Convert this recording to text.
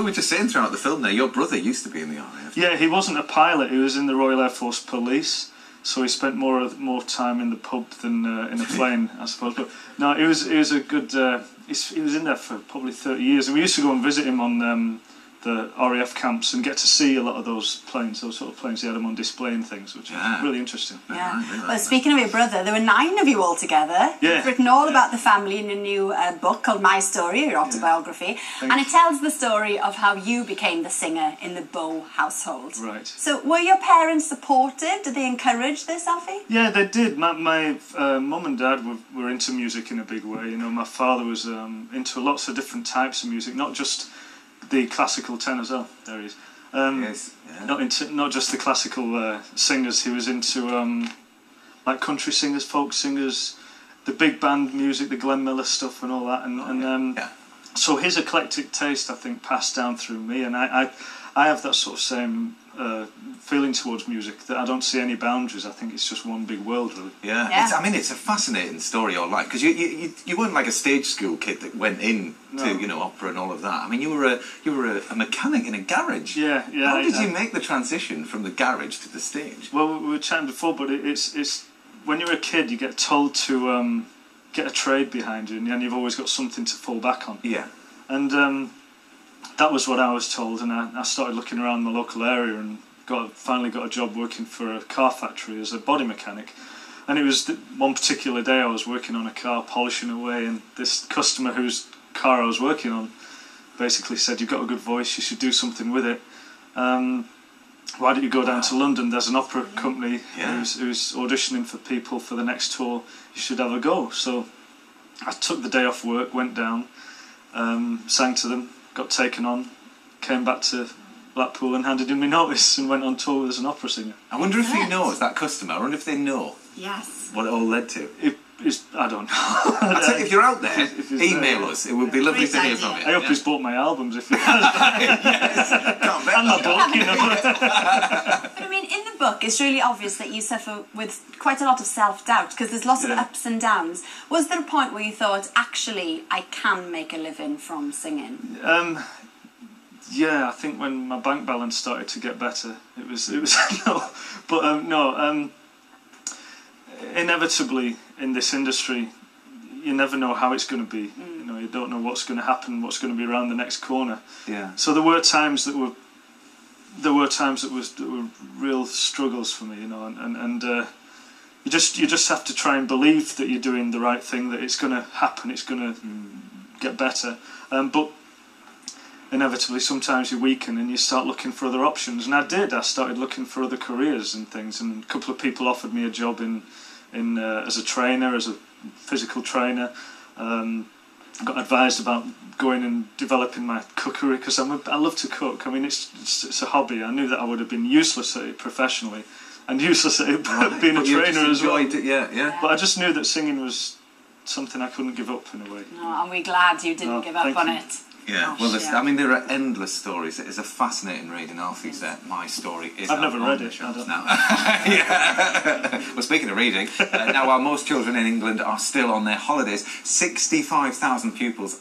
We were just saying throughout the film there, your brother used to be in the RAF. Yeah, he wasn't a pilot, he was in the Royal Air Force Police, so he spent more time in the pub than in a plane, I suppose. But no, he was a good, he was in there for probably 30 years, and we used to go and visit him on the RAF camps and get to see a lot of those planes, those sort of planes. He had them on display and things, which was really interesting. Yeah. Well, speaking of your brother, there were 9 of you all together. Yeah. You've written all about the family in a new book called My Story, your autobiography, and it tells the story of how you became the singer in the Bow household. Right. So, were your parents supportive? Did they encourage this, Alfie? Yeah, they did. My mum and dad were into music in a big way. You know, my father was into lots of different types of music, not just the classical tenors. Oh, there he is. Yes. Yeah. Not just the classical singers. He was into like country singers, folk singers, the big band music, the Glenn Miller stuff, and all that. So his eclectic taste, I think, passed down through me, and I have that sort of same feeling towards music, that I don't see any boundaries. I think it's just one big world, really. Yeah. I mean, it's a fascinating story, your life, because you weren't like a stage school kid that went in to opera and all of that. I mean, you were a mechanic in a garage. Yeah. How did you make the transition from the garage to the stage? Well, we were chatting before, but it's when you're a kid, you get told to get a trade behind you, and you've always got something to fall back on. Yeah. And that was what I was told, and I started looking around my local area and finally got a job working for a car factory as a body mechanic. And it was one particular day I was working on a car, polishing away, and this customer whose car I was working on basically said, "You've got a good voice, you should do something with it. Why don't you go down to London? There's an opera company who's auditioning for people for the next tour. You should have a go." So I took the day off work, went down, sang to them, got taken on, came back to Blackpool and handed in my notice and went on tour as an opera singer. I wonder if he knows, that customer, I wonder if they know what it all led to. I don't know. I tell you, if you're out there, email us. It would be lovely to hear from you. I hope he's bought my albums if he has. Can't bet and my book, you know. But I mean, in the book, it's really obvious that you suffer with quite a lot of self-doubt, because there's lots of ups and downs. Was there a point where you thought, actually, I can make a living from singing? Yeah, I think when my bank balance started to get better, it was inevitably in this industry, you never know how it's going to be. You know, you don't know what's going to happen, what's going to be around the next corner. Yeah. So there were times that were real struggles for me, you know, and you just have to try and believe that you're doing the right thing, that it's going to happen, it's going to get better. But inevitably, sometimes you weaken and you start looking for other options. And I did. I started looking for other careers and things. And a couple of people offered me a job in as a trainer, as a physical trainer. I got advised about going and developing my cookery, because I love to cook. I mean, it's a hobby. I knew that I would have been useless at it professionally, and useless at it being a trainer as well. But I just knew that singing was something I couldn't give up in a way. No, and we're glad you didn't give up on it. Yeah, well, I mean, there are endless stories. It is a fascinating read, and Alfie's My Story is I've never read it. Now. Well, speaking of reading, now while most children in England are still on their holidays, 65,000 pupils